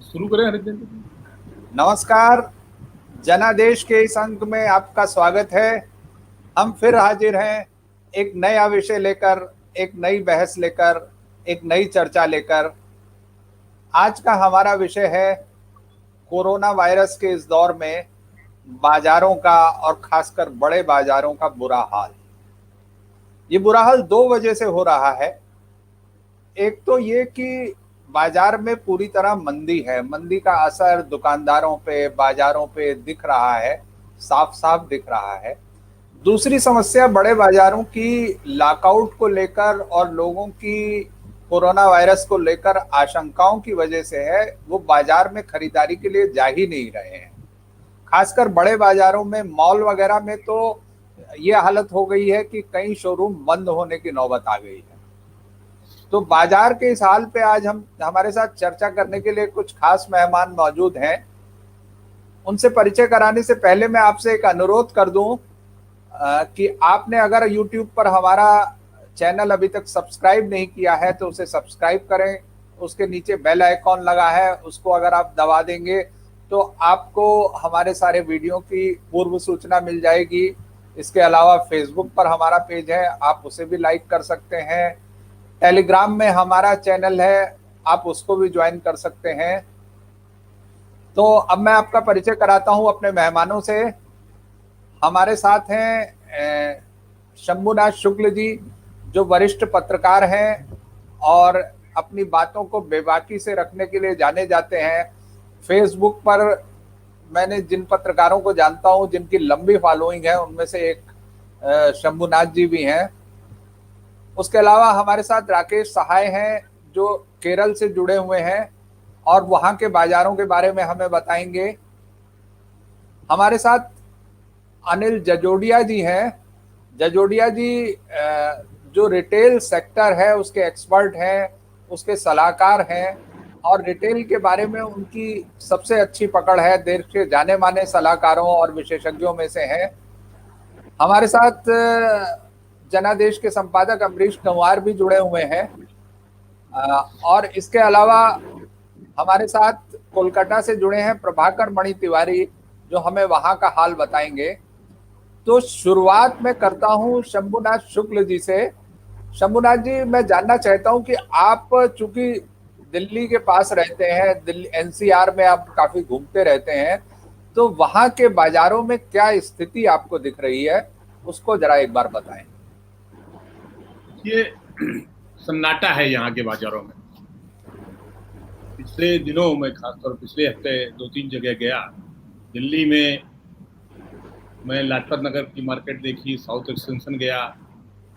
शुरू करें हरिजन जी? नमस्कार। जनादेश के इस अंक में आपका स्वागत है। हम फिर हाजिर हैं एक नया विषय लेकर, एक नई बहस लेकर, एक नई चर्चा लेकर। आज का हमारा विषय है कोरोना वायरस के इस दौर में बाजारों का और खासकर बड़े बाजारों का बुरा हाल। ये बुरा हाल दो वजह से हो रहा है। एक तो ये कि बाजार में पूरी तरह मंदी है, मंदी का असर दुकानदारों पे, बाजारों पे दिख रहा है, साफ साफ दिख रहा है। दूसरी समस्या बड़े बाजारों की लॉकआउट को लेकर और लोगों की कोरोना वायरस को लेकर आशंकाओं की वजह से है, वो बाजार में खरीदारी के लिए जा ही नहीं रहे हैं। खासकर बड़े बाजारों में, मॉल वगैरह में तो ये हालत हो गई है कि कई शोरूम बंद होने की नौबत आ गई है। तो बाजार के इस हाल पे आज हम हमारे साथ चर्चा करने के लिए कुछ खास मेहमान मौजूद हैं। उनसे परिचय कराने से पहले मैं आपसे एक अनुरोध कर दूं कि आपने अगर YouTube पर हमारा चैनल अभी तक सब्सक्राइब नहीं किया है तो उसे सब्सक्राइब करें। उसके नीचे बेल आइकॉन लगा है, उसको अगर आप दबा देंगे तो आपको हमारे सारे वीडियो की पूर्व सूचना मिल जाएगी। इसके अलावा फेसबुक पर हमारा पेज है, आप उसे भी लाइक कर सकते हैं। टेलीग्राम में हमारा चैनल है, आप उसको भी ज्वाइन कर सकते हैं। तो अब मैं आपका परिचय कराता हूं अपने मेहमानों से। हमारे साथ हैं शंभुनाथ शुक्ल जी, जो वरिष्ठ पत्रकार हैं और अपनी बातों को बेबाकी से रखने के लिए जाने जाते हैं। फेसबुक पर मैंने जिन पत्रकारों को जानता हूं जिनकी लंबी फॉलोइंग है, उनमें से एक शंभुनाथ जी भी हैं। उसके अलावा हमारे साथ राकेश सहाय हैं, जो केरल से जुड़े हुए हैं और वहां के बाजारों के बारे में हमें बताएंगे। हमारे साथ अनिल जजोडिया जी हैं। जजोडिया जी जो रिटेल सेक्टर है उसके एक्सपर्ट हैं, उसके सलाहकार हैं और रिटेल के बारे में उनकी सबसे अच्छी पकड़ है, देश के जाने माने सलाहकारों और विशेषज्ञों में से हैं। हमारे साथ जनादेश के संपादक अमरीश कंवार भी जुड़े हुए हैं। और इसके अलावा हमारे साथ कोलकाता से जुड़े हैं प्रभाकर मणि तिवारी, जो हमें वहां का हाल बताएंगे। तो शुरुआत में करता हूं शंभुनाथ शुक्ल जी से। शंभुनाथ जी, मैं जानना चाहता हूं कि आप चूंकि दिल्ली के पास रहते हैं, दिल्ली एनसीआर में आप काफी घूमते रहते हैं, तो वहां के बाजारों में क्या स्थिति आपको दिख रही है, उसको जरा एक बार बताएं। ये सन्नाटा है यहाँ के बाजारों में। पिछले दिनों में, खासतौर पिछले हफ्ते 2-3 जगह गया। दिल्ली में मैं लाजपत नगर की मार्केट देखी, साउथ एक्सटेंशन गया,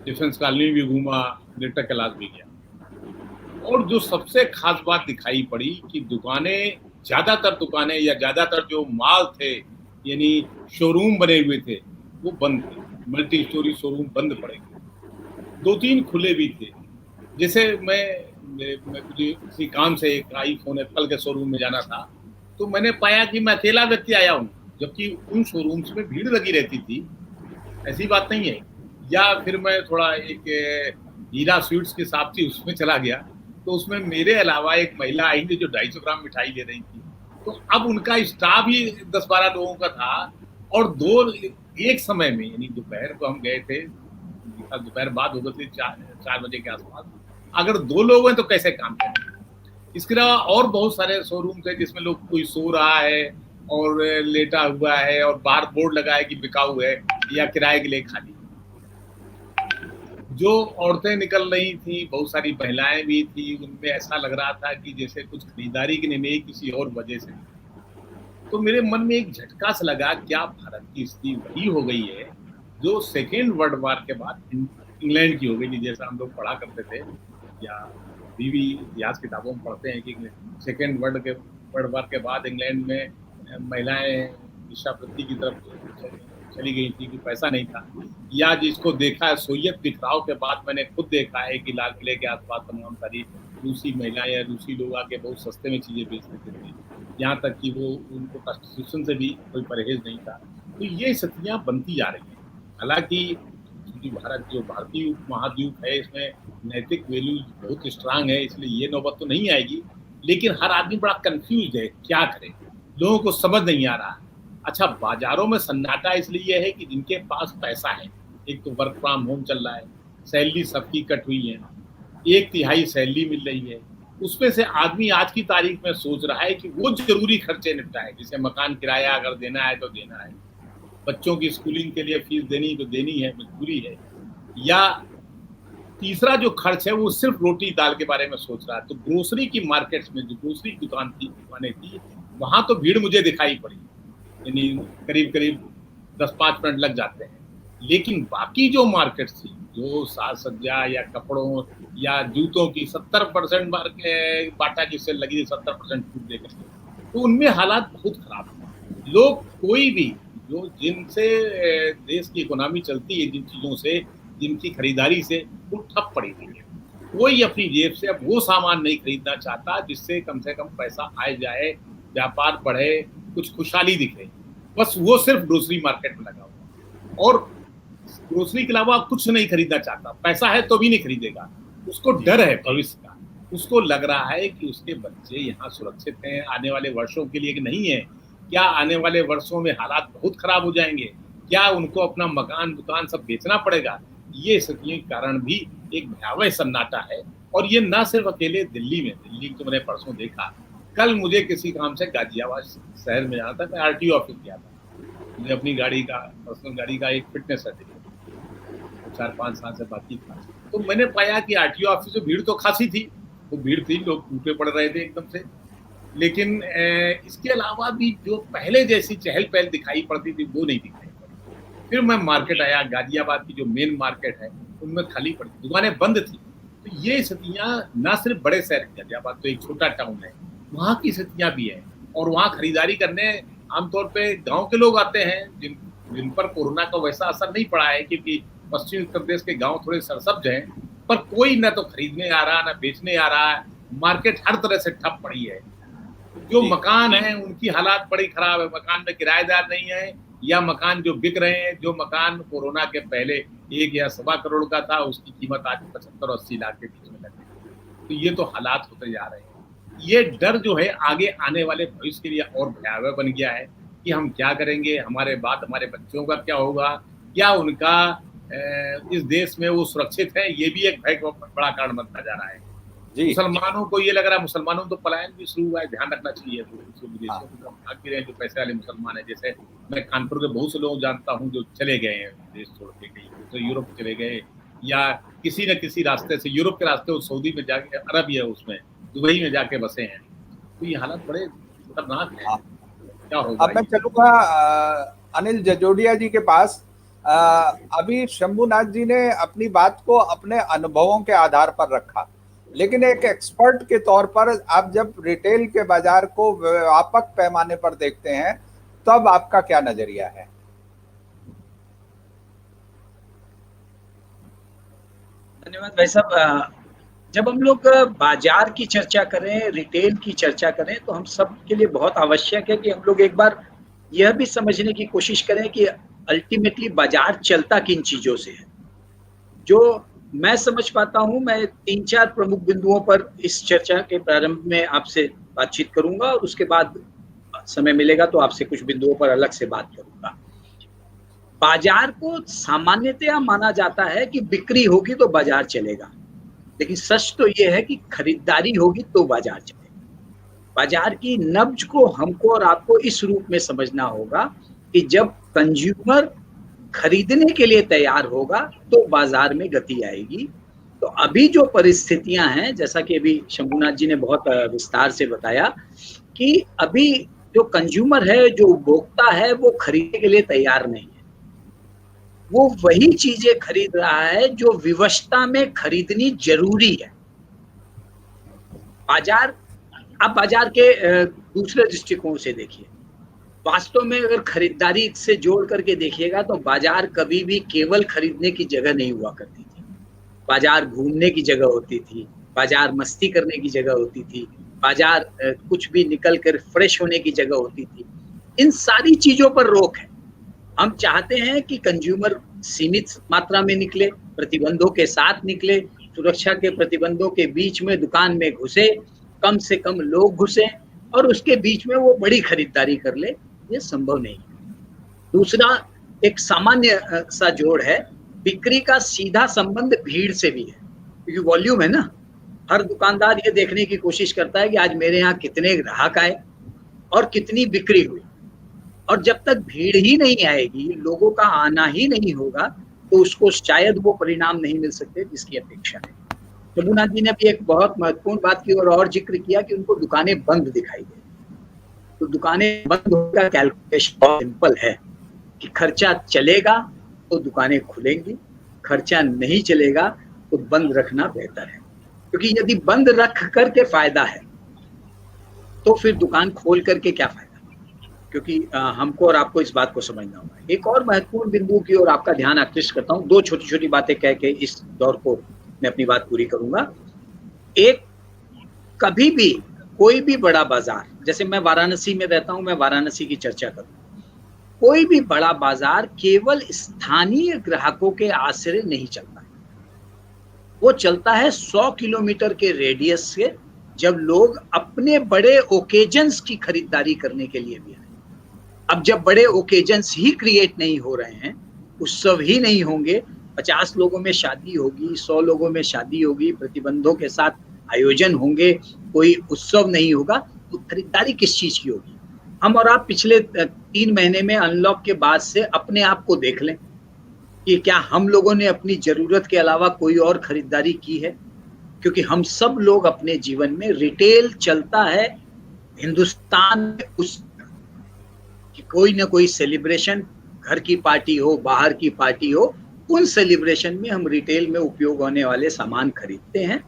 डिफेंस कॉलोनी भी घूमा, ग्रेटर कैलाश भी गया। और जो सबसे खास बात दिखाई पड़ी कि दुकानें, ज्यादातर दुकानें या ज्यादातर जो मॉल थे, यानी शोरूम बने हुए थे, वो बंद थे। मल्टी स्टोरी शोरूम बंद पड़े। 2-3 खुले भी थे। जैसे मैं किसी काम से एक आईफोन एप्पल के शोरूम में जाना था, तो मैंने पाया कि मैं अकेला व्यक्ति आया हूँ, जबकि उन शोरूम्स में भीड़ लगी रहती थी। ऐसी बात नहीं है। या फिर मैं थोड़ा एक हीरा स्वीट्स की शॉप थी, उसमें चला गया, तो उसमें मेरे अलावा एक महिला आई थी जो 250 ग्राम मिठाई ले रही थी। तो अब उनका स्टाफ ही 10-12 लोगों का था। और दो एक समय में, यानी दोपहर को हम गए थे, दोपहर बाद हो गई थी 4 बजे के आसपास। अगर 2 लोग हैं तो कैसे काम करें। इसके अलावा और बहुत सारे शोरूम थे जिसमें लोग, कोई सो रहा है और लेटा हुआ है और बाहर बोर्ड लगा है कि बिकाऊ है या किराए के लिए खाली। जो औरतें निकल रही थी, बहुत सारी महिलाएं भी थी, उनमें ऐसा लग रहा था कि जैसे कुछ खरीदारी की नहीं, किसी और वजह से। तो मेरे मन में एक झटका सा लगा, क्या भारत की स्थिति वही हो गई है जो सेकेंड वर्ल्ड वार के बाद इंग्लैंड की हो गई थी। जैसा हम लोग पढ़ा करते थे या अभी भी इतिहास किताबों में पढ़ते हैं कि सेकेंड वर्ल्ड वार के बाद इंग्लैंड में महिलाएं भिक्षावृत्ति की तरफ चली गई थी कि पैसा नहीं था। या जिसको देखा है सोवियत बिखराव के बाद, मैंने खुद देखा है कि लाल किले के आसपास तमाम सारी रूसी महिलाएं या रूसी लोग आके बहुत सस्ते में चीजें बेच देते थे, यहाँ तक कि वो उनको प्रोस्टिट्यूशन से भी कोई परहेज नहीं था। तो ये स्थितियां बनती जा रही हैं। हालांकि भारत जो भारतीय महाद्वीप है, इसमें नैतिक वैल्यू बहुत स्ट्रांग है, इसलिए ये नौबत तो नहीं आएगी। लेकिन हर आदमी बड़ा कंफ्यूज है, क्या करे, लोगों को समझ नहीं आ रहा। अच्छा, बाजारों में सन्नाटा इसलिए है कि जिनके पास पैसा है, एक तो वर्क फ्रॉम होम चल रहा है, सैलरी सबकी कट हुई है, 1/3 सैलरी मिल रही है, उसमें से आदमी आज की तारीख में सोच रहा है कि वो जरूरी खर्चे निपटाए, जैसे मकान किराया अगर देना है तो देना है, बच्चों की स्कूलिंग के लिए फीस देनी तो देनी है, मजबूरी है, या तीसरा जो खर्च है वो सिर्फ रोटी दाल के बारे में सोच रहा है। तो ग्रोसरी की मार्केट्स में जो ग्रोसरी दुकानें थी, वहां तो भीड़ मुझे दिखाई पड़ी, यानी करीब करीब 10-5 मिनट लग जाते हैं। लेकिन बाकी जो मार्केट थी, जो साज सज्जा या कपड़ों या जूतों की 70% बाटा की सेल लगी थी, 70% छूट देकर, तो उनमें हालात बहुत खराब थे। लोग कोई भी जो जिनसे देश की इकोनॉमी चलती है, जिन चीजों से, जिनकी खरीदारी से, वो ठप पड़ी हुई है। कोई अपनी जेब से अब वो सामान नहीं खरीदना चाहता जिससे कम से कम पैसा आए जाए, व्यापार बढ़े, कुछ खुशहाली दिखे। बस वो सिर्फ ग्रोसरी मार्केट में लगा हुआ, और ग्रोसरी के अलावा कुछ नहीं खरीदना चाहता। पैसा है तो भी नहीं खरीदेगा, उसको डर है भविष्य का, उसको लग रहा है कि उसके बच्चे यहाँ सुरक्षित हैं आने वाले वर्षों के लिए कि नहीं है, क्या आने वाले वर्षों में हालात बहुत खराब हो जाएंगे, क्या उनको अपना मकान दुकान सब बेचना पड़ेगा। ये स्थितियों के कारण भी एक भयावह सन्नाटा है। और ये ना सिर्फ अकेले दिल्ली में, दिल्ली तो मैंने परसों देखा, कल मुझे किसी काम से गाजियाबाद शहर में जाना था, मैं आरटीओ ऑफिस गया था, मुझे अपनी गाड़ी का, पर्सनल गाड़ी का एक फिटनेस सर्टिफिकेट 4-5 साल से बाकी था। तो मैंने पाया कि आरटीओ ऑफिस में भीड़ तो खासी थी, वो भीड़ थी, लोग टूटे पड़ रहे थे एकदम से, लेकिन इसके अलावा भी जो पहले जैसी चहल पहल दिखाई पड़ती थी वो नहीं दिखाई पड़ी। फिर मैं मार्केट आया, गाजियाबाद की जो मेन मार्केट है उनमें खाली पड़ी, दुकानें बंद थी। तो ये स्थितियाँ ना सिर्फ बड़े शहर, गाजियाबाद तो एक छोटा टाउन है, वहाँ की स्थितियाँ भी है। और वहाँ खरीदारी करने आमतौर पे गांव के लोग आते हैं, जिन पर कोरोना का वैसा असर नहीं पड़ा है, क्योंकि पश्चिमी उत्तर प्रदेश के गांव थोड़े सरसब्ज हैं, पर कोई ना तो खरीदने आ रहा, ना बेचने आ रहा है। मार्केट हर तरह से ठप पड़ी है। जो मकान है उनकी हालात बड़ी खराब है, मकान में किराएदार नहीं है, या मकान जो बिक रहे हैं, जो मकान कोरोना के पहले 1 या 1.25 करोड़ का था, उसकी कीमत आज 75 और 80 लाख के बीच में लग गई। तो ये तो हालात होते जा रहे हैं। ये डर जो है आगे आने वाले भविष्य के लिए और भयावह बन गया है कि हम क्या करेंगे, हमारे बाद हमारे बच्चों का क्या होगा, क्या उनका इस देश में वो सुरक्षित है, ये भी एक भय का बड़ा कारण बनता जा रहा है। मुसलमानों को ये लग रहा है, मुसलमानों तो पलायन भी शुरू हुआ है, ध्यान रखना चाहिए। तो विदेशों को भाग भी रहे हैं जो पैसे वाले मुसलमान है। जैसे मैं कानपुर के बहुत से लोग जानता हूँ जो चले गए हैं देश छोड़ के, कहीं तो यूरोप चले गए, या किसी न किसी रास्ते से, यूरोप के रास्ते वो सऊदी में जाके, अरब ही है उसमें, दुबई में जाके बसे हैं। तो ये हालत बड़े खतरनाक है। क्या होगा? अब मैं चलूंगा अनिल जजोडिया जी के पास। अभी शंभूनाथ जी ने अपनी बात को अपने अनुभवों के आधार पर रखा, लेकिन एक एक्सपर्ट के तौर पर आप जब रिटेल के बाजार को व्यापक पैमाने पर देखते हैं, तब आपका क्या नजरिया है? धन्यवाद भाई साहब। जब हम लोग बाजार की चर्चा करें, रिटेल की चर्चा करें, तो हम सब के लिए बहुत आवश्यक है कि हम लोग एक बार यह भी समझने की कोशिश करें कि अल्टीमेटली बाजार चलता किन चीजों से है। जो मैं समझ पाता हूं, मैं 3-4 प्रमुख बिंदुओं पर इस चर्चा के प्रारंभ में आपसे बातचीत करूंगा, और उसके बाद समय मिलेगा तो आपसे कुछ बिंदुओं पर अलग से बात करूंगा। बाजार को सामान्यतया माना जाता है कि बिक्री होगी तो बाजार चलेगा, लेकिन सच तो यह है कि खरीदारी होगी तो बाजार चलेगा। बाजार की नब्ज को हमको और आपको इस रूप में समझना होगा कि जब कंज्यूमर खरीदने के लिए तैयार होगा तो बाजार में गति आएगी। तो अभी जो परिस्थितियां हैं, जैसा कि अभी शंभूनाथ जी ने बहुत विस्तार से बताया, कि अभी जो कंज्यूमर है, जो उपभोक्ता है, वो खरीदने के लिए तैयार नहीं है। वो वही चीजें खरीद रहा है जो विवशता में खरीदनी जरूरी है। बाजार, आप बाजार के दूसरे दृष्टिकोण से देखिए। वास्तव में अगर खरीदारी से जोड़ करके देखिएगा तो बाजार कभी भी केवल खरीदने की जगह नहीं हुआ करती थी। बाजार घूमने की जगह होती थी, बाजार मस्ती करने की जगह होती थी, बाजार कुछ भी निकल कर फ्रेश होने की जगह होती थी। इन सारी चीजों पर रोक है। हम चाहते हैं कि कंज्यूमर सीमित मात्रा में निकले, प्रतिबंधों के साथ निकले, सुरक्षा के प्रतिबंधों के बीच में दुकान में घुसे, कम से कम लोग घुसे और उसके बीच में वो बड़ी खरीदारी कर ले, ये संभव नहीं है। दूसरा एक सामान्य सा जोड़ है, बिक्री का सीधा संबंध भीड़ से भी है, क्योंकि वॉल्यूम है ना। हर दुकानदार ये देखने की कोशिश करता है कि आज मेरे यहाँ कितने ग्राहक आए और कितनी बिक्री हुई, और जब तक भीड़ ही नहीं आएगी, लोगों का आना ही नहीं होगा, तो उसको शायद वो परिणाम नहीं मिल सकते जिसकी अपेक्षा है। शंभूनाथ जी ने भी एक बहुत महत्वपूर्ण बात की और जिक्र किया कि उनको दुकानें बंद दिखाई दे। तो दुकानें बंद होने का कैलकुलेशन बहुत सिंपल है कि खर्चा चलेगा तो दुकानें खुलेंगी, खर्चा नहीं चलेगा तो बंद रखना बेहतर है। क्योंकि यदि बंद रख करके फायदा है तो फिर दुकान खोल करके क्या फायदा, क्योंकि हमको और आपको इस बात को समझना होगा। एक और महत्वपूर्ण बिंदु की ओर आपका ध्यान आकृष्ट करता हूँ, दो छोटी छोटी बातें कह के इस दौर को मैं अपनी बात पूरी करूंगा। एक, कभी भी कोई भी बड़ा बाजार, जैसे मैं वाराणसी में रहता हूं, मैं वाराणसी की चर्चा करूं, कोई भी बड़ा बाजार केवल स्थानीय ग्राहकों के आश्रय नहीं चलता है, वो चलता है 100 किलोमीटर के रेडियस से, जब लोग अपने बड़े ओकेजन्स की खरीदारी करने के लिए भी आए। अब जब बड़े ओकेजन्स ही क्रिएट नहीं हो रहे हैं, उत्सव ही नहीं होंगे, 50 लोगों में शादी होगी, 100 लोगों में शादी होगी, प्रतिबंधों के साथ आयोजन होंगे, कोई उत्सव नहीं होगा, तो खरीदारी किस चीज की होगी? हम और आप पिछले 3 महीने में अनलॉक के बाद से अपने आप को देख लें कि क्या हम लोगों ने अपनी जरूरत के अलावा कोई और खरीदारी की है? क्योंकि हम सब लोग अपने जीवन में, रिटेल चलता है हिंदुस्तान में उस कि कोई ना कोई सेलिब्रेशन, घर की पार्टी हो, बाहर की पार्टी हो, उन सेलिब्रेशन में हम रिटेल में उपयोग होने वाले सामान खरीदते हैं,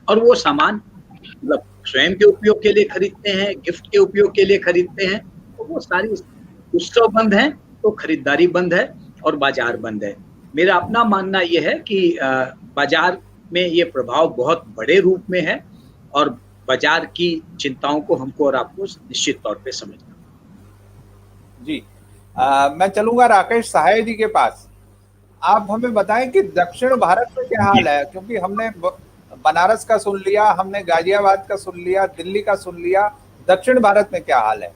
और वो सामान मतलब स्वयं के उपयोग के लिए खरीदते हैं, गिफ्ट के उपयोग के लिए खरीदते हैं। तो वो सारी उत्सव बंद है तो खरीदारी बंद है और बाजार बंद है। मेरा अपना मानना यह है कि बाजार में ये प्रभाव बहुत बड़े रूप में है, और बाजार की चिंताओं को हमको और आपको निश्चित तौर पे समझना जी। मैं चलूंगा राकेश सहाय जी के पास। आप हमें बताएं कि दक्षिण भारत में क्या हाल है, क्योंकि हमने बनारस का सुन लिया, हमने गाजियाबाद का सुन लिया, दिल्ली का सुन लिया, दक्षिण भारत में क्या हाल है?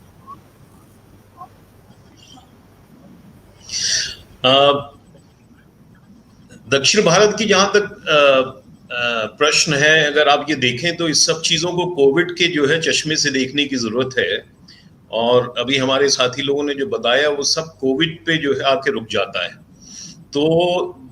दक्षिण भारत की जहां तक प्रश्न है, अगर आप ये देखें तो इस सब चीजों को कोविड के जो है चश्मे से देखने की जरूरत है। और अभी हमारे साथी लोगों ने जो बताया वो सब कोविड पे जो है आके रुक जाता है। तो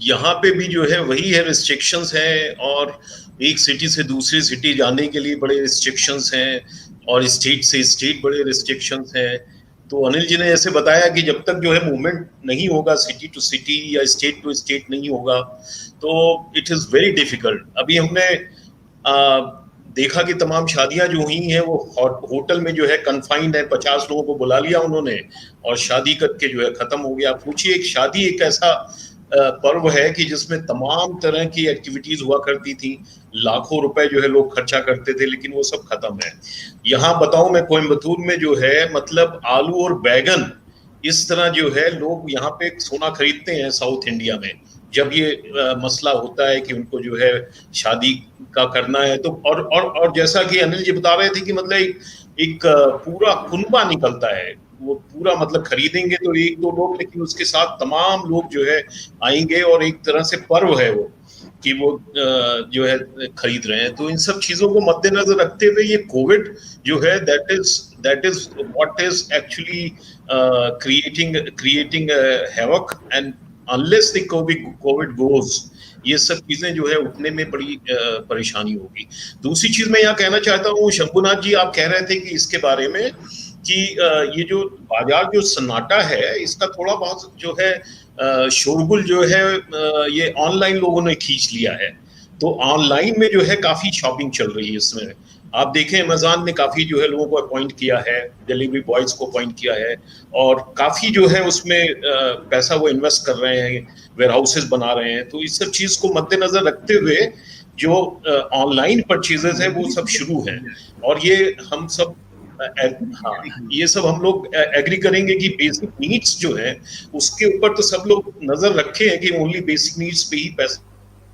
यहाँ पे भी जो है वही है, रिस्ट्रिक्शंस हैं, और एक सिटी से दूसरी सिटी जाने के लिए बड़े रिस्ट्रिक्शंस हैं, और स्टेट से स्टेट बड़े रिस्ट्रिक्शंस हैं। तो अनिल जी ने ऐसे बताया कि जब तक जो है मूवमेंट नहीं होगा, सिटी टू सिटी या स्टेट टू स्टेट नहीं होगा, तो इट इज़ वेरी डिफिकल्ट। अभी हमने देखा कि तमाम शादियां जो हुई हैं वो होटल में जो है कन्फाइंड है, 50 लोगों को बुला लिया उन्होंने और शादी करके जो है खत्म हो गया। पूछिए, एक शादी एक ऐसा पर्व है कि जिसमें तमाम तरह की एक्टिविटीज हुआ करती थी, लाखों रुपए जो है लोग खर्चा करते थे, लेकिन वो सब खत्म है। यहाँ बताऊं मैं, कोयम्बतूर में जो है मतलब आलू और बैगन इस तरह जो है लोग यहाँ पे सोना खरीदते हैं साउथ इंडिया में, जब ये मसला होता है कि उनको जो है शादी का करना है। तो और जैसा कि अनिल जी बता रहे थे कि मतलब एक पूरा कुनबा निकलता है, वो पूरा मतलब खरीदेंगे तो 1-2 लोग, लेकिन उसके साथ तमाम लोग जो है आएंगे, और एक तरह से पर्व है वो कि वो जो है खरीद रहे हैं। तो इन सब चीजों को मद्देनजर रखते हुए ये कोविड जो है that is what is actually creating havoc, and unless the Covid goes, ये सब चीजें जो है उठने में बड़ी परेशानी होगी। दूसरी चीज मैं यहाँ कहना चाहता हूँ, शंभुनाथ जी आप कह रहे थे कि इसके बारे में कि ये जो बाजार जो सन्नाटा है, इसका थोड़ा बहुत जो है शोरगुल जो है ये ऑनलाइन लोगों ने खींच लिया है। तो ऑनलाइन में जो है काफी शॉपिंग चल रही है। इसमें आप देखें अमेज़न ने काफी जो है लोगों को अपॉइंट किया है, डिलीवरी बॉयज को अपॉइंट किया है, और काफी जो है उसमें पैसा वो इन्वेस्ट कर रहे हैं, वेयर हाउसेस बना रहे हैं। तो इस सब चीज को मद्देनजर रखते हुए जो ऑनलाइन परचेजेस है वो सब शुरू है, और ये हम सब ये सब हम लोग एग्री करेंगे कि बेसिक नीड्स जो है उसके ऊपर तो सब लोग नजर रखे हैं कि ओनली बेसिक नीड्स पे ही पैसा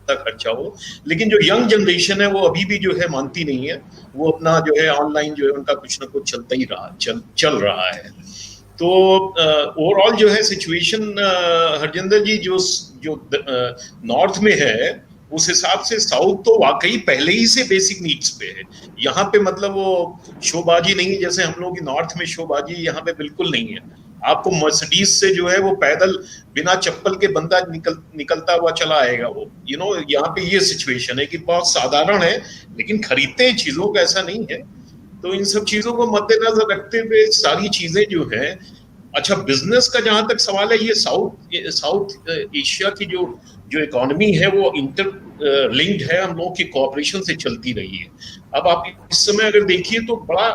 खर्चा हो। लेकिन जो यंग जनरेशन है वो अभी भी जो है मानती नहीं है, वो अपना जो है ऑनलाइन जो है उनका कुछ ना कुछ चलता ही रहा चल रहा है। तो ओवरऑल जो है सिचुएशन हरजिंदर जी जो नॉर्थ में है उस हिसाब से साउथ तो वाकई पहले ही से बेसिक नीड्स पे है। यहाँ पे मतलब वो शोबाजी नहीं, जैसे हम लोग नॉर्थ में शोबाजी यहाँ पे बिल्कुल नहीं है। आपको मर्सिडीज से जो है वो पैदल बिना चप्पल के बंदा निकलता हुआ चला आएगा वो, यहाँ पे ये सिचुएशन है कि बहुत साधारण है, लेकिन खरीदते हैं चीजों का ऐसा नहीं है। तो इन सब चीजों को मद्देनजर रखते हुए सारी चीजें जो है, अच्छा बिजनेस का जहां तक सवाल है, ये साउथ एशिया की जो इकोनॉमी है वो इंटर लिंक्ड है, हम लोगों की कोऑपरेशन से चलती रही है। अब आप इस समय अगर देखिए तो बड़ा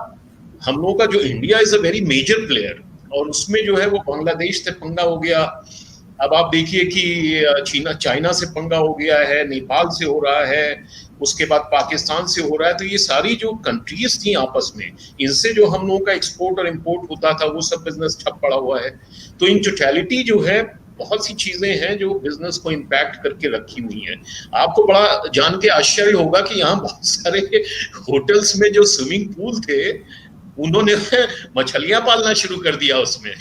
हम लोगों का जो India is a very major player, और उसमें जो है वो बांग्लादेश से पंगा हो गया। अब आप देखिए कि चाइना से पंगा हो गया है, नेपाल से हो रहा है, उसके बाद पाकिस्तान से हो रहा है। तो ये सारी जो कंट्रीज थी आपस में, इनसे जो हम लोगों का एक्सपोर्ट और इंपोर्ट होता था वो सब बिजनेस ठप पड़ा हुआ है। तो इन टोटलिटी जो है बहुत सी चीजें हैं जो बिजनेस को इम्पैक्ट करके रखी हुई हैं। आपको बड़ा जान के आश्चर्य होगा कि यहाँ बहुत सारे होटल्स में जो स्विमिंग पूल थे उन्होंने मछलियां पालना शुरू कर दिया उसमें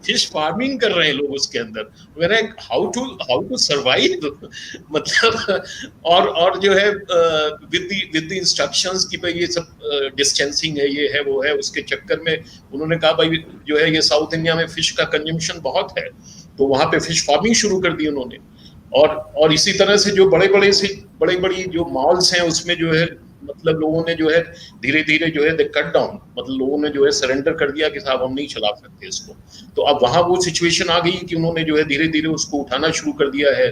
फिश फार्मिंग कर रहे हैं लोग उसके अंदर। हाउ टू सर्वाइव मतलब, और जो है विद द इंस्ट्रक्शंस कि भाई ये सब डिस्टेंसिंग है, ये है वो है, उसके चक्कर में उन्होंने कहा भाई जो है ये साउथ इंडिया में फिश का कंजम्पशन बहुत है, तो वहां पे फिश फार्मिंग शुरू कर दी उन्होंने। और इसी तरह से जो बड़ी बड़ी जो मॉल्स हैं उसमें जो है मतलब लोगों ने जो है धीरे धीरे जो है कट डाउन, मतलब लोगों ने जो है सरेंडर कर दिया कि साहब हम नहीं चला सकते इसको। तो अब वहां वो सिचुएशन आ गई कि उन्होंने जो है धीरे धीरे उसको उठाना शुरू कर दिया है।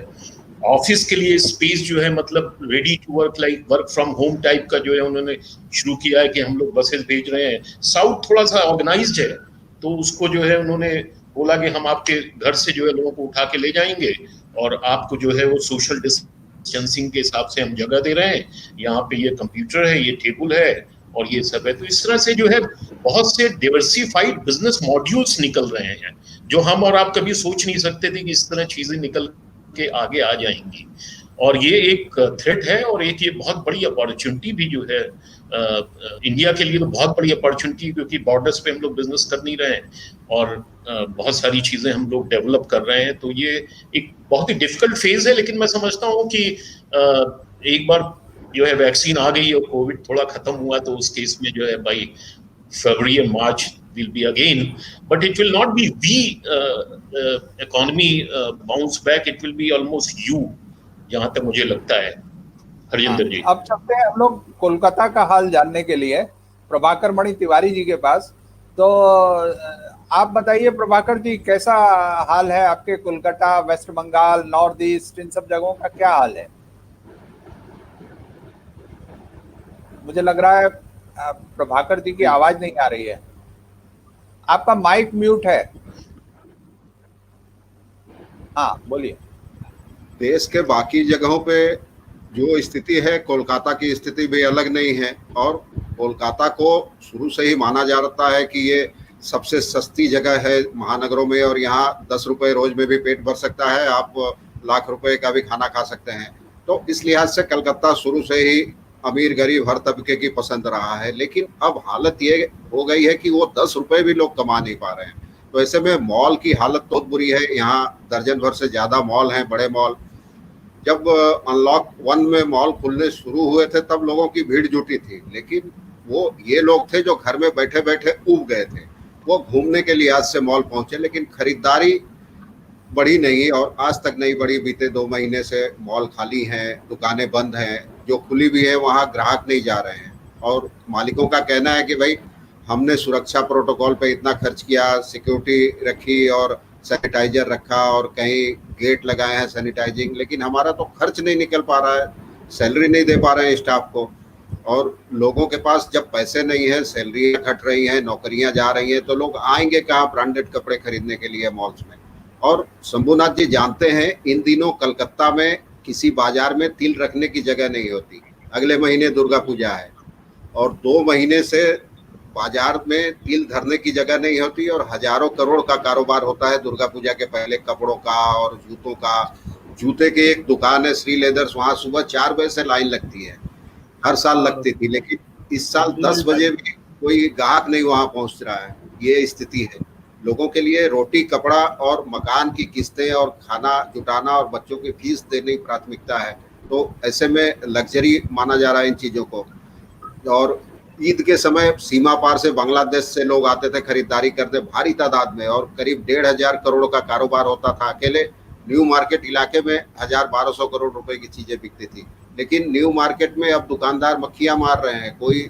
ऑफिस के लिए स्पेस जो है मतलब ready to work, like work from home type का जो है उन्होंने शुरू किया है कि हम लोग बसेस भेज रहे हैं। साउथ थोड़ा सा ऑर्गेनाइज्ड है, तो उसको जो है उन्होंने बोला कि हम आपके घर से जो है लोगों को उठा के ले जाएंगे और आपको जो है वो सोशल डिस्टेंसिंग के हिसाब से हम जगह दे रहे हैं, यहाँ पे ये कंप्यूटर है, ये टेबल है और ये सब है। तो इस तरह से जो है बहुत से डिवर्सिफाइड बिजनेस मॉड्यूल्स निकल रहे हैं जो हम और आप कभी सोच नहीं सकते थे कि इस तरह चीजें निकल के आगे आ जाएंगी। और ये एक थ्रेट है और एक ये बहुत बड़ी अपॉर्चुनिटी भी जो है इंडिया के लिए तो बहुत बड़ी अपॉर्चुनिटी, क्योंकि बॉर्डर्स पे हम लोग बिजनेस कर नहीं रहे हैं और बहुत सारी चीजें हम लोग डेवलप कर रहे हैं। तो ये एक बहुत ही डिफिकल्ट फेज है, लेकिन मैं समझता हूँ कि एक बार जो है वैक्सीन आ गई और कोविड थोड़ा खत्म हुआ तो उस केस में जो है बाई फरवरी और मार्च will be again, but it will not be the economy bounce back, it will be almost U, जहां तक मुझे लगता है हरजिंदर जी। अब चलते हैं हम लोग कोलकाता का हाल जानने के लिए प्रभाकर मणि तिवारी जी के पास। तो आप बताइए प्रभाकर जी, कैसा हाल है आपके Kolkata, West Bengal, North East, इन सब जगहों का क्या हाल है? मुझे लग रहा है प्रभाकर जी की आवाज नहीं आ रही है, आपका माइक म्यूट है। हाँ बोलिए। देश के बाकी जगहों पे जो स्थिति है, कोलकाता की स्थिति भी अलग नहीं है। और कोलकाता को शुरू से ही माना जाता है कि ये सबसे सस्ती जगह है महानगरों में, और यहाँ 10 रुपए रोज में भी पेट भर सकता है, आप लाख रुपए का भी खाना खा सकते हैं। तो इस लिहाज से कलकत्ता शुरू से ही अमीर गरीब हर तबके की पसंद रहा है। लेकिन अब हालत ये हो गई है कि वो 10 रुपए भी लोग कमा नहीं पा रहे हैं। तो ऐसे में मॉल की हालत बहुत बुरी है। यहाँ दर्जन भर से ज़्यादा मॉल हैं, बड़े मॉल। जब अनलॉक 1 में मॉल खुलने शुरू हुए थे तब लोगों की भीड़ जुटी थी, लेकिन वो ये लोग थे जो घर में बैठे बैठे ऊब गए थे। वो घूमने के लिहाज से मॉल पहुंचे, लेकिन खरीदारी बढ़ी नहीं और आज तक नहीं बढ़ी। बीते 2 महीने से मॉल खाली हैं, दुकानें बंद हैं, जो खुली भी है वहाँ ग्राहक नहीं जा रहे हैं। और मालिकों का कहना है कि भाई हमने सुरक्षा प्रोटोकॉल पे इतना खर्च किया, सिक्योरिटी रखी और सैनिटाइजर रखा और कहीं गेट लगाए हैं सैनिटाइजिंग, लेकिन हमारा तो खर्च नहीं निकल पा रहा है, सैलरी नहीं दे पा रहे हैं स्टाफ को। और लोगों के पास जब पैसे नहीं है, सैलरी घट रही हैं, नौकरियां जा रही हैं, तो लोग आएंगे कहाँ ब्रांडेड कपड़े खरीदने के लिए मॉल्स में। और शंभुनाथ जी जानते हैं, इन दिनों कलकत्ता में किसी बाजार में तिल रखने की जगह नहीं होती। अगले महीने दुर्गा पूजा है और 2 महीने से बाजार में तिल धरने की जगह नहीं होती और हजारों करोड़ का कारोबार होता है दुर्गा पूजा के पहले, कपड़ों का और जूतों का जूते की एक दुकान है श्री लेदर्स, वहाँ सुबह 4 बजे से लाइन लगती है, हर साल लगती थी, लेकिन इस साल 10 बजे भी कोई ग्राहक नहीं वहाँ पहुँच रहा है। ये स्थिति है। लोगों के लिए रोटी, कपड़ा और मकान की किस्तें और खाना जुटाना और बच्चों की फीस देने की प्राथमिकता है, तो ऐसे में लग्जरी माना जा रहा है इन चीज़ों को। और ईद के समय सीमा पार से बांग्लादेश से लोग आते थे खरीदारी करते भारी तादाद में, और करीब 1,500 करोड़ का कारोबार होता था। अकेले न्यू मार्केट इलाके में 1,000-1,200 करोड़ रुपए की चीजें बिकती थी। लेकिन न्यू मार्केट में अब दुकानदार मक्खियां मार रहे हैं, कोई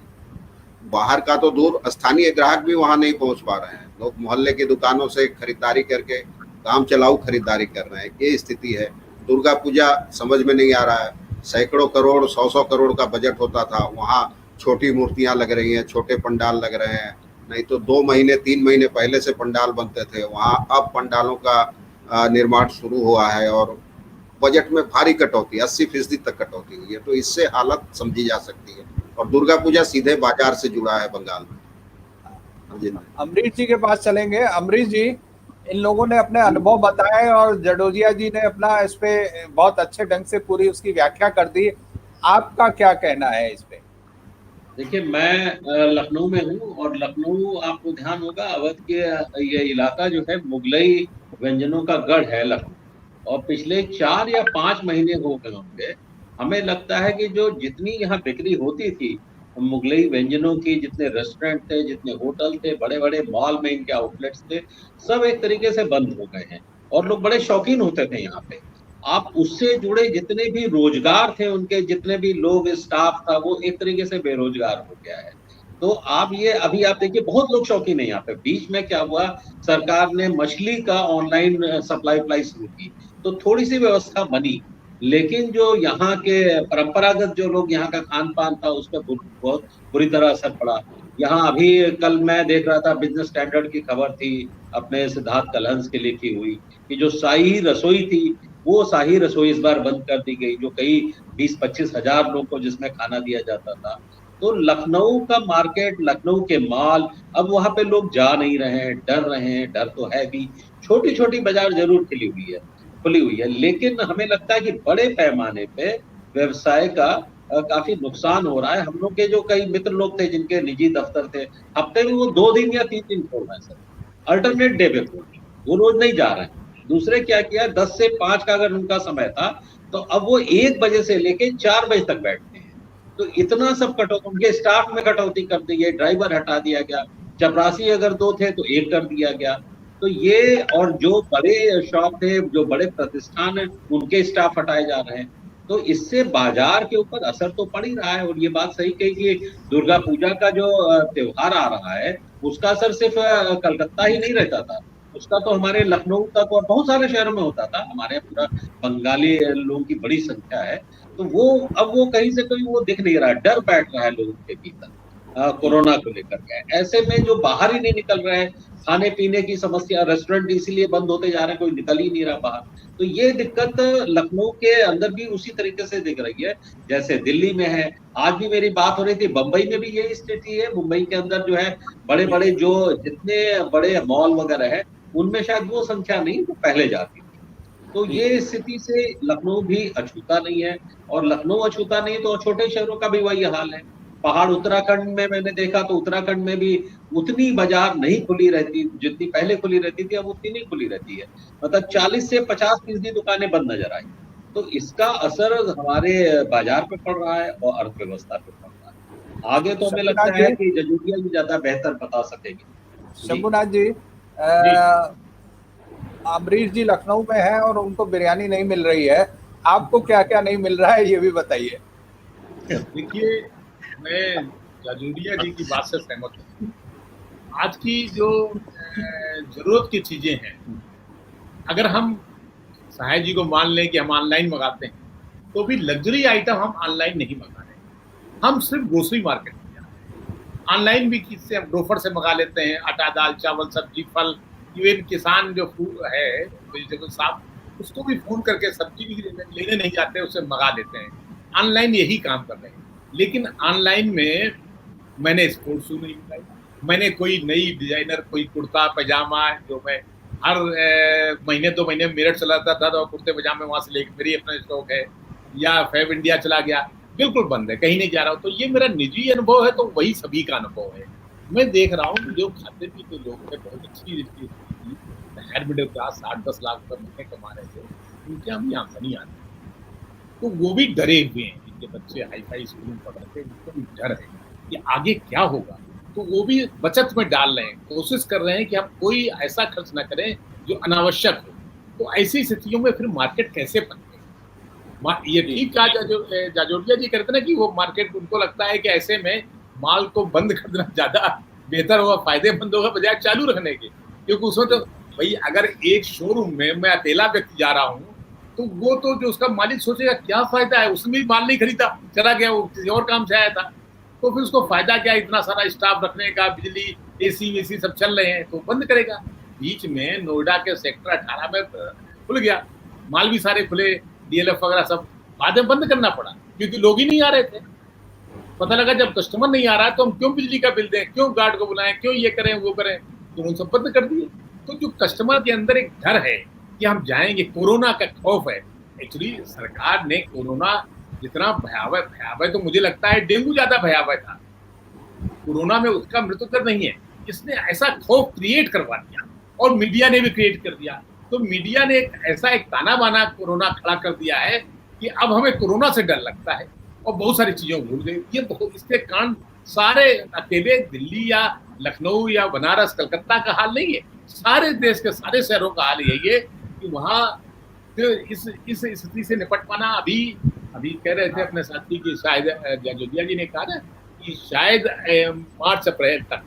बाहर का तो दूर, स्थानीय ग्राहक भी वहां नहीं पहुंच पा रहे हैं। लोग मोहल्ले की दुकानों से खरीदारी करके काम चलाऊ खरीदारी कर रहे हैं। ये स्थिति है। दुर्गा पूजा समझ में नहीं आ रहा है। सैकड़ों करोड़, 100-100 करोड़ का बजट होता था, वहाँ छोटी मूर्तियां लग रही हैं, छोटे पंडाल लग रहे हैं। नहीं तो 2 महीने 3 महीने पहले से पंडाल बनते थे, वहाँ अब पंडालों का निर्माण शुरू हुआ है और बजट में भारी कटौती, 80% तक कटौती हुई है। तो इससे हालत समझी जा सकती है। और दुर्गा पूजा सीधे बाजार से जुड़ा है बंगाल में। अमरीश जी के पास चलेंगे। अमरीश जी, इन लोगों ने अपने अनुभव बताए और जडोजिया जी ने अपना इस पे बहुत अच्छे ढंग से पूरी उसकी व्याख्या कर दी। आपका क्या कहना है इस पे? देखिए, मैं लखनऊ में हूँ और लखनऊ, आपको ध्यान होगा, अवध के ये इलाका जो है मुगलई व्यंजनों का गढ़ है लखनऊ। और पिछले 4 या 5 महीने हो गए होंगे, हमें लगता है कि जो जितनी यहाँ बिक्री होती थी मुगलई व्यंजनों की, जितने रेस्टोरेंट थे, जितने होटल थे, बड़े बड़े मॉल में इनके आउटलेट्स थे, सब एक तरीके से बंद हो गए हैं। और लोग बड़े शौकीन होते थे यहाँ पे। आप उससे जुड़े जितने भी रोजगार थे, उनके जितने भी लोग, स्टाफ था, वो एक तरीके से बेरोजगार हो गया है। तो आप ये अभी आप देखिए, बहुत लोग शौकीन है यहाँ पे। बीच में क्या हुआ, सरकार ने मछली का ऑनलाइन सप्लाई शुरू की, तो थोड़ी सी व्यवस्था बनी। लेकिन जो यहाँ के परंपरागत जो लोग, यहाँ का खान पान था, उस पर बहुत बुरी तरह असर पड़ा। यहाँ अभी कल मैं देख रहा था, बिजनेस स्टैंडर्ड की खबर थी अपने सिद्धार्थ कलहंस की लिखी हुई, कि जो शाही रसोई थी, वो शाही रसोई इस बार बंद कर दी गई, जो कई 20-25 हजार लोग को जिसमें खाना दिया जाता था। तो लखनऊ का मार्केट, लखनऊ के मॉल, अब वहां पे लोग जा नहीं रहे हैं, डर रहे हैं। डर तो है भी। छोटी छोटी बाजार जरूर खुली हुई है, लेकिन हमें लगता है कि बड़े पैमाने पे व्यवसाय का काफी नुकसान हो रहा है। हम लोग के जो कई मित्र लोग थे जिनके निजी दफ्तर थे, हफ्ते में वो 2 दिन या 3 दिन खोल रहे हैं सर, अल्टरनेट डे पे खोल रहे हैं, वो रोज नहीं जा रहे हैं। दूसरे क्या किया, 10 से 5 का अगर उनका समय था, तो अब वो 1 बजे से लेके 4 बजे तक बैठते हैं। तो इतना सब कटौती, उनके स्टाफ में कटौती कर दी गई, ड्राइवर हटा दिया गया, चपरासी अगर 2 थे तो 1 कर दिया गया। तो ये, और जो बड़े शॉप थे, जो बड़े प्रतिष्ठान है, उनके स्टाफ हटाए जा रहे हैं। तो इससे बाजार के ऊपर असर तो पड़ ही रहा है। और ये बात सही कही कि दुर्गा पूजा का जो त्योहार आ रहा है, उसका असर सिर्फ कलकत्ता ही नहीं रहता था, उसका तो हमारे लखनऊ तक और बहुत सारे शहरों में होता था। हमारे पूरा बंगाली लोगों की बड़ी संख्या है, तो वो अब वो कहीं से कहीं वो दिख नहीं रहा है, डर बैठ रहा है लोगों के भीतर कोरोना को लेकर के। ऐसे में जो बाहर ही नहीं निकल रहे हैं, खाने पीने की समस्या, रेस्टोरेंट इसीलिए बंद होते जा रहे हैं, कोई निकल ही नहीं रहा बाहर। तो ये दिक्कत लखनऊ के अंदर भी उसी तरीके से दिख रही है जैसे दिल्ली में है। आज भी मेरी बात हो रही थी, मुंबई में भी यही स्थिति है। मुंबई के अंदर जो है बड़े बड़े जो जितने बड़े मॉल वगैरह है, उनमें शायद वो संख्या नहीं तो पहले जाती थी। तो ये स्थिति से लखनऊ भी अछूता नहीं है, और लखनऊ अछूता नहीं तो छोटे शहरों का भी वही हाल है। पहाड़ उत्तराखंड में मैंने देखा, तो उत्तराखंड में भी उतनी बाजार नहीं खुली रहती, जितनी पहले खुली रहती थी, अब उतनी नहीं खुली रहती है। मतलब 40 से 50% दुकानें बंद नजर आई। तो इसका असर हमारे बाजार पे पड़ रहा है और अर्थव्यवस्था पे पड़ रहा है। आगे तो हमें लगता है कि जजूरिया जी ज्यादा बेहतर बता सकेंगे। शंभुनाथ जी, अमरीश जी लखनऊ में है और उनको बिरयानी नहीं मिल रही है, आपको क्या क्या नहीं मिल रहा है ये भी बताइए। देखिए, मैं जजूरिया जी की बात से सहमत हूँ। आज की जो जरूरत की चीजें हैं, अगर हम सहाय जी को मान लें कि हम ऑनलाइन मंगाते हैं, तो भी लग्जरी आइटम हम ऑनलाइन नहीं मंगा रहे, हम सिर्फ ग्रोसरी मार्केट में जा रहे हैं। ऑनलाइन भी किससे, हम ग्रोफर से मंगा लेते हैं, आटा, दाल, चावल, सब्जी, फल, इवन किसान जो फूड है, वेजिटेबल साफ, उसको भी फोन करके सब्जी भी लेने नहीं जाते, उससे मंगा देते हैं। ऑनलाइन यही काम कर रहे हैं। लेकिन ऑनलाइन में मैंने स्पोर्ट्स शू नहीं मंगाई, मैंने कोई नई डिजाइनर कोई कुर्ता पैजामा जो मैं हर महीने 2 महीने में मेरठ चला जाता था और कुर्ते पजामे वहां से लेकर मेरी अपना स्टॉक है, या फैब इंडिया चला गया, बिल्कुल बंद है, कहीं नहीं जा रहा हूँ। तो ये मेरा निजी अनुभव है, तो वही सभी का अनुभव है। मैं देख रहा हूँ जो खाते पीते लोग हैं, बहुत अच्छी हायर मिडिल क्लास 8-10 लाख रुपए महीने कमा रहे थे, उनके यहाँ भी आमदनी आती है, तो वो भी डरे हुए हैं। जिनके बच्चे हाई फाई स्कूल में पढ़ रहे थे, उनको भी डर है कि आगे क्या होगा, तो वो भी बचत में डाल रहे हैं, कोशिश कर रहे हैं कि हम कोई ऐसा खर्च ना करें जो अनावश्यक हो। तो ऐसी स्थितियों में फिर मार्केट कैसे बनते, ये ठीक कहा जाजोटिया जी कहते ना कि वो मार्केट, उनको लगता है कि ऐसे में माल को बंद कर देना ज्यादा बेहतर होगा, फायदेमंद होगा बजाय चालू रखने के। क्योंकि उसमें तो भाई अगर एक शोरूम में मैं अकेला व्यक्ति जा रहा हूँ, तो वो तो जो उसका मालिक सोचेगा क्या फायदा है, उसने भी माल नहीं खरीदा, चला गया, वो किसी और काम से आया था, तो फिर उसको फायदा क्या, इतना सारा स्टाफ रखने का, बिजली एसी वेसी सब चल रहे हैं, तो बंद करेगा। बीच में नोएडा के सेक्टर 18 में खुल गया, माल भी सारे खुले, डीएलएफ वगैरह सब, बाद में बंद करना पड़ा क्योंकि लोग ही नहीं आ रहे थे। पता लगा जब कस्टमर नहीं आ रहा है तो हम क्यों बिजली का बिल दें, क्यों गार्ड को बुलाएं, क्यों ये करें वो करें, तो उन सब बंद कर दिए। तो जो कस्टमर के अंदर एक डर है कि हम जाएंगे, कोरोना का खौफ है। एक्चुअली सरकार ने कोरोना जितना भयावह तो मुझे लगता है डेंगू ज्यादा भयावह था, कोरोना में उसका मृत्यु दर नहीं है, इसने ऐसा खौफ क्रिएट करवा दिया और मीडिया ने भी क्रिएट कर दिया। तो मीडिया ने एक ताना बाना कोरोना खड़ा कर दिया है कि अब हमें कोरोना से डर लगता है और बहुत सारी चीजों को भूल गई। ये इसके कारण सारे अकेले दिल्ली या लखनऊ या बनारस कलकत्ता का हाल नहीं है, सारे देश के सारे शहरों का हाल यही है कि वहाँ इस स्थिति से निपट पाना। अभी कह रहे थे अपने साथी की, शायद जाजोटिया जी ने कहा ना कि शायद मार्च अप्रैल तक,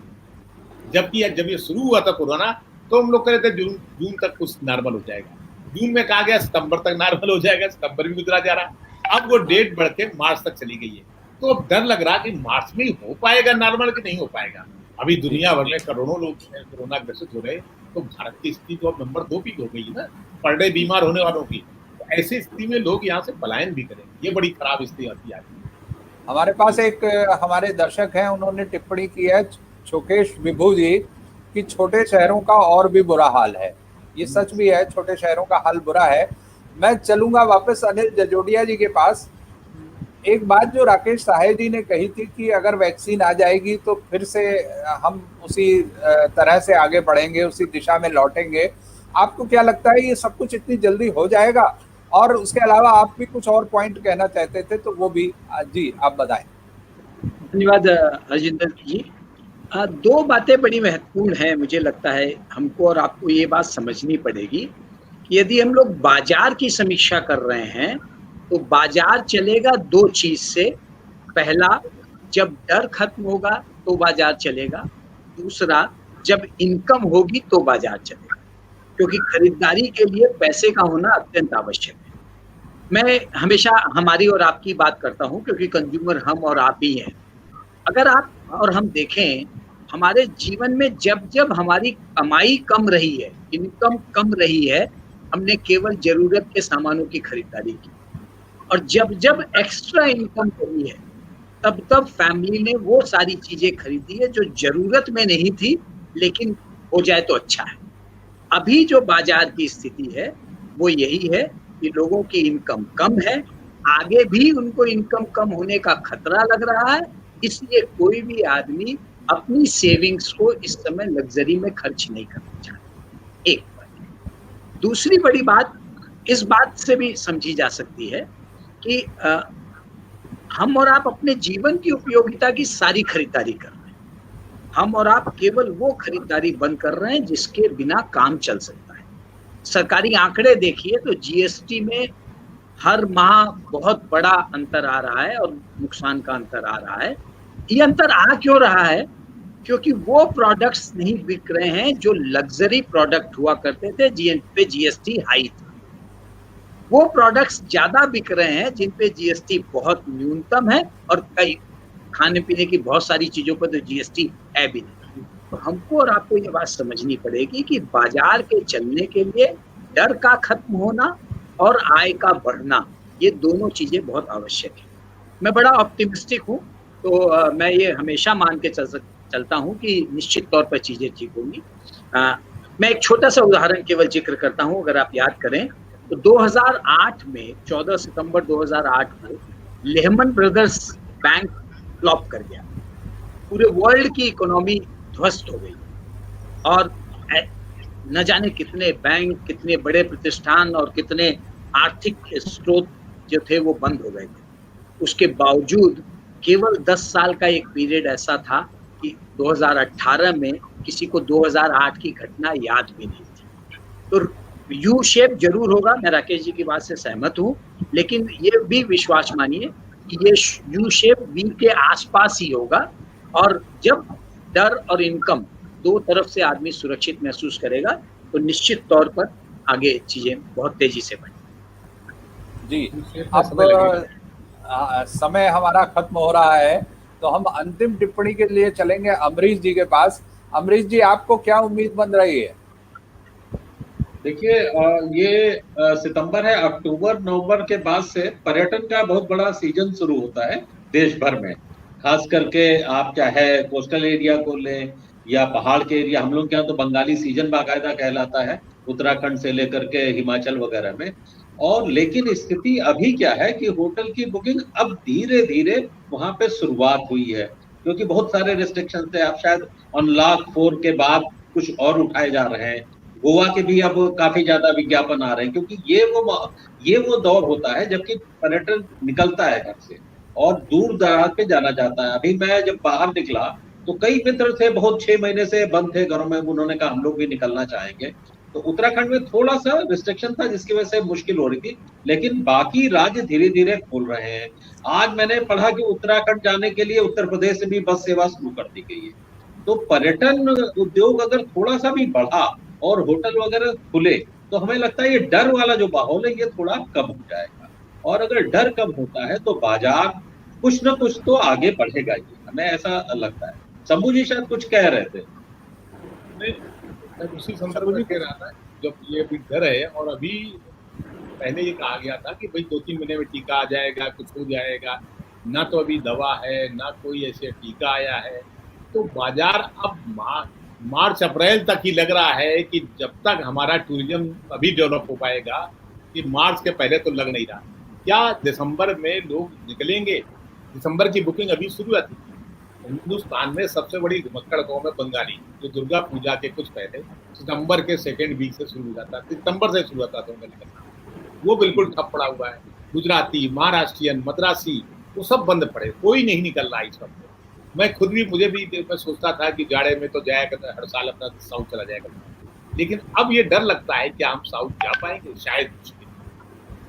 जबकि जब ये शुरू हुआ था कोरोना तो हम लोग कह रहे थे जून तक कुछ नॉर्मल हो जाएगा, जून में कहा गया सितंबर तक नॉर्मल हो जाएगा, सितंबर भी गुजरा जा रहा, अब वो डेट बढ़ के मार्च तक चली गई है। तो अब डर लग रहा कि मार्च में हो पाएगा नॉर्मल कि नहीं हो पाएगा। अभी दुनिया भर में करोड़ों लोग कोरोना ग्रसित हो रहे, तो भारत की स्थिति तो अब नंबर 2 पे हो गई है ना पर डे बीमार होने वालों की। तो ऐसी स्थिति में लोग यहाँ से पलायन भी करें, ये बड़ी खराब स्थिति आती है। हमारे पास एक हमारे दर्शक हैं, उन्होंने टिप्पणी की है, छोकेश विभू जी, कि छोटे शहरों का और भी बुरा हाल है। ये सच भी है, छोटे शहरों का हाल बुरा है। मैं चलूंगा वापस अनिल जाजोटिया जी के पास। एक बात जो राकेश साहे जी ने कही थी कि अगर वैक्सीन आ जाएगी तो फिर से हम उसी तरह से आगे बढ़ेंगे, उसी दिशा में लौटेंगे। आपको क्या लगता है ये सब कुछ इतनी जल्दी हो जाएगा? और उसके अलावा आप भी कुछ और पॉइंट कहना चाहते थे तो वो भी जी आप बताएं। धन्यवाद राजेंद्र जी। 2 बातें बड़ी महत्वपूर्ण हैं, मुझे लगता है हमको और आपको ये बात समझनी पड़ेगी कि यदि हम लोग बाजार की समीक्षा कर रहे हैं तो बाजार चलेगा 2 चीज से। पहला, जब डर खत्म होगा तो बाजार चलेगा, दूसरा जब इनकम होगी तो बाजार चलेगा, क्योंकि खरीदारी के लिए पैसे का होना अत्यंत आवश्यक है। मैं हमेशा हमारी और आपकी बात करता हूं क्योंकि कंज्यूमर हम और आप ही हैं। अगर आप और हम देखें, हमारे जीवन में जब जब हमारी कमाई कम रही है, इनकम कम रही है, हमने केवल जरूरत के सामानों की खरीदारी की, और जब जब एक्स्ट्रा इनकम रही है तब तब फैमिली ने वो सारी चीजें खरीदी है जो जरूरत में नहीं थी, लेकिन हो जाए तो अच्छा है। अभी जो बाजार की स्थिति है वो यही है कि लोगों की इनकम कम है, आगे भी उनको इनकम कम होने का खतरा लग रहा है, इसलिए कोई भी आदमी अपनी सेविंग्स को इस समय लग्जरी में खर्च नहीं करना चाहता। एक बात। दूसरी बड़ी बात इस बात से भी समझी जा सकती है कि हम और आप अपने जीवन की उपयोगिता की सारी खरीदारी कर रहे हैं। हम और आप केवल वो खरीदारी बंद कर रहे हैं जिसके बिना काम चल सकता है। सरकारी आंकड़े देखिए तो जीएसटी में हर माह बहुत बड़ा अंतर आ रहा है और नुकसान का अंतर आ रहा है। ये अंतर आ क्यों रहा है? क्योंकि वो प्रोडक्ट्स नहीं बिक रहे हैं जो लग्जरी प्रोडक्ट हुआ करते थे, जिन पे जीएसटी हाई था। वो प्रोडक्ट्स ज्यादा बिक रहे हैं जिन पे जीएसटी बहुत न्यूनतम है, और कई खाने पीने की बहुत सारी चीजों पर तो जीएसटी है भी नहीं। तो हमको और आपको ये बात समझनी पड़ेगी कि बाजार के चलने के लिए डर का खत्म होना और आय का बढ़ना, ये दोनों चीजें बहुत आवश्यक है। मैं बड़ा ऑप्टिमिस्टिक हूँ, तो मैं ये हमेशा मान के चलता हूँ कि निश्चित तौर पर चीजें ठीक होंगी। मैं एक छोटा सा उदाहरण केवल जिक्र करता हूं, अगर आप याद करें तो 2008 में 14 सितंबर 2008 को लेहमन ब्रदर्स बैंक फ्लॉप कर गया, पूरे वर्ल्ड की इकोनॉमी ध्वस्त हो गई और न जाने कितने बैंक, कितने बड़े प्रतिष्ठान और कितने आर्थिक स्रोत जो थे वो बंद हो गए थे। उसके बावजूद केवल 10 साल का एक पीरियड ऐसा था कि 2018 में किसी को 2008 की घटना याद भी नहीं थी। तो यू शेप जरूर होगा, मैं राकेश जी की बात से सहमत हूँ, लेकिन ये भी विश्वास मानिए कि ये यू शेप वी के आसपास ही होगा, और जब डर और इनकम दो तरफ से आदमी सुरक्षित महसूस करेगा तो निश्चित तौर पर आगे चीजें बहुत तेजी से बढ़ेंगी। जी, अब समय हमारा खत्म हो रहा है, तो हम अंतिम टिप्पणी के लिए चलेंगे अमरीश जी के पास। अमरीश जी, आपको क्या उम्मीद बन रही है? देखिए, ये सितंबर है, अक्टूबर नवंबर के बाद से पर्यटन का बहुत बड़ा सीजन शुरू होता है देश भर में। खास करके आप चाहे कोस्टल एरिया को लें या पहाड़ के एरिया, हम लोग के यहाँ तो बंगाली सीजन बाकायदा कहलाता है, उत्तराखंड से लेकर के हिमाचल वगैरह में। और लेकिन स्थिति अभी क्या है कि होटल की बुकिंग अब धीरे धीरे वहां पे शुरुआत हुई है, क्योंकि बहुत सारे रिस्ट्रिक्शन थे। अब शायद अनलॉक 4 के बाद कुछ और उठाए जा रहे हैं। गोवा के भी अब काफी ज्यादा विज्ञापन आ रहे हैं, क्योंकि ये वो दौर होता है जबकि पर्यटन निकलता है घर से और दूर दराज पे जाना जाता है। अभी मैं जब बाहर निकला तो कई मित्र थे, बहुत 6 महीने से बंद थे घरों में, उन्होंने कहा हम लोग भी निकलना चाहेंगे। तो उत्तराखंड में थोड़ा सा रिस्ट्रिक्शन था जिसकी वजह से मुश्किल हो रही थी, लेकिन बाकी राज्य धीरे धीरे खुल रहे हैं। आज मैंने पढ़ा कि उत्तराखंड जाने के लिए उत्तर प्रदेश से भी बस सेवा शुरू कर दी गई है। तो पर्यटन उद्योग अगर थोड़ा सा भी बढ़ा और होटल वगैरह खुले तो हमें लगता है ये डर वाला जो माहौल है ये थोड़ा कम हो जाएगा, और अगर डर कम होता है तो बाजार कुछ ना कुछ तो आगे बढ़ेगा ही, हमें ऐसा लगता है। शंभू जी शायद कुछ कह रहे थे। मैं उसी संदर्भ में कह रहा था, जब ये अभी डर है, और अभी पहले ये कहा गया था कि भाई 2-3 महीने में टीका आ जाएगा, कुछ हो जाएगा, ना तो अभी दवा है, ना कोई ऐसे टीका आया है। तो बाजार अब मार्च अप्रैल तक ही लग रहा है कि जब तक हमारा टूरिज्म अभी डेवलप हो पाएगा, कि मार्च के पहले तो लग नहीं रहा। क्या दिसंबर में लोग निकलेंगे? दिसंबर की बुकिंग अभी शुरू आती थी। हिंदुस्तान में सबसे बड़ी घुमक्कड़ कौम है बंगाली, जो दुर्गा पूजा के कुछ पहले सितंबर के सेकेंड वीक से शुरू हो जाता, सितंबर से शुरू होता था उनका निकलना, वो बिल्कुल ठप पड़ा हुआ है। गुजराती, महाराष्ट्रियन, मद्रासी, वो सब बंद पड़े, कोई नहीं निकल रहा इस वक्त। मैं खुद भी, मुझे भी मैं सोचता था कि जाड़े में तो जाया करता, हर साल अपना साउथ चला जाएगा, लेकिन अब ये डर लगता है कि हम साउथ जा पाएंगे, शायद मुश्किल।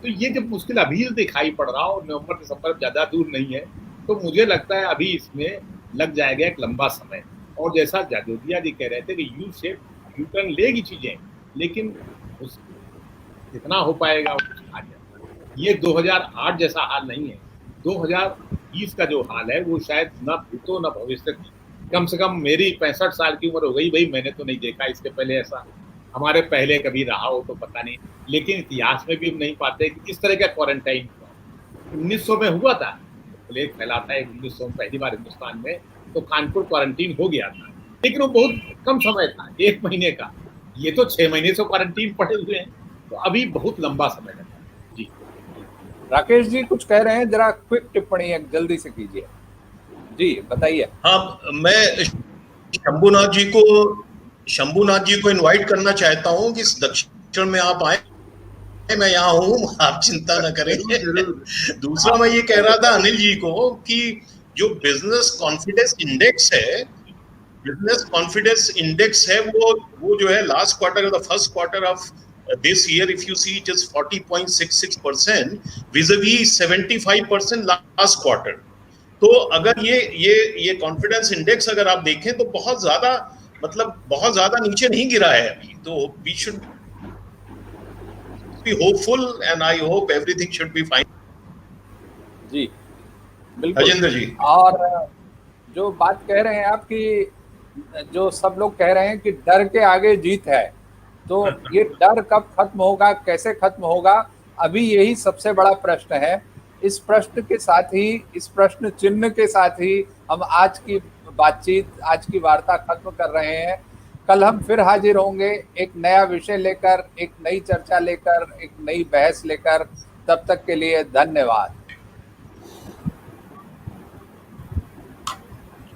तो ये जब मुश्किल अभी दिखाई पड़ रहा और नवंबर दिसंबर ज़्यादा दूर नहीं है, तो मुझे लगता है अभी इसमें लग जाएगा एक लंबा समय। और जैसा जादोदिया जी कह रहे थे कि यू शेप, यू टर्न लेगी चीज़ें, लेकिन कितना हो पाएगा ये 2008 जैसा हाल नहीं है। 2020 का जो हाल है वो शायद न भूतो न भविष्य की। कम से कम मेरी 65 साल की उम्र हो गई भाई, मैंने तो नहीं देखा इसके पहले ऐसा। हमारे पहले कभी रहा हो तो पता नहीं, लेकिन इतिहास में भी हम नहीं पाते कि इस तरह का क्वारंटाइन हुआ। 1900 में हुआ था, प्लेग फैला था 1900 में पहली बार हिंदुस्तान में, तो कानपुर क्वारंटीन हो गया था, लेकिन वो बहुत कम समय था, 1 महीने का। ये तो 6 महीने से क्वारंटीन पड़े हुए हैं, तो अभी बहुत लंबा समय लगता है। जी राकेश जी कुछ कह रहे हैं, जरा क्विक टिप्पणी एक जल्दी से कीजिए। जी बताइए। हाँ, मैं शंभूनाथ जी को इनवाइट करना चाहता हूँ कि दक्षिण में आप आए, मैं यहाँ हूँ, आप चिंता न करें। दूसरा मैं ये कह रहा था अनिल जी को कि जो बिजनेस कॉन्फिडेंस इंडेक्स है वो जो है last quarter, the first quarter of this year, if you see, it is 40.66% vis-a-vis 75% last quarter. तो अगर ये कॉन्फिडेंस इंडेक्स अगर आप देखें तो बहुत ज्यादा नीचे नहीं गिरा है अभी, तो we should be hopeful and I hope everything should be fine. जी बिल्कुल अजेंद्र जी। और जो बात कह रहे हैं आप कि जो सब लोग कह रहे हैं कि डर के आगे जीत है, तो ये डर कब खत्म होगा, कैसे खत्म होगा, अभी यही सबसे बड़ा प्रश्न है। इस प्रश्न के साथ ही, इस प्रश्न चिन्ह के साथ ही हम आज की बातचीत, आज की वार्ता खत्म कर रहे हैं। कल हम फिर हाजिर होंगे एक नया विषय लेकर, एक नई चर्चा लेकर, एक नई बहस लेकर। तब तक के लिए धन्यवाद।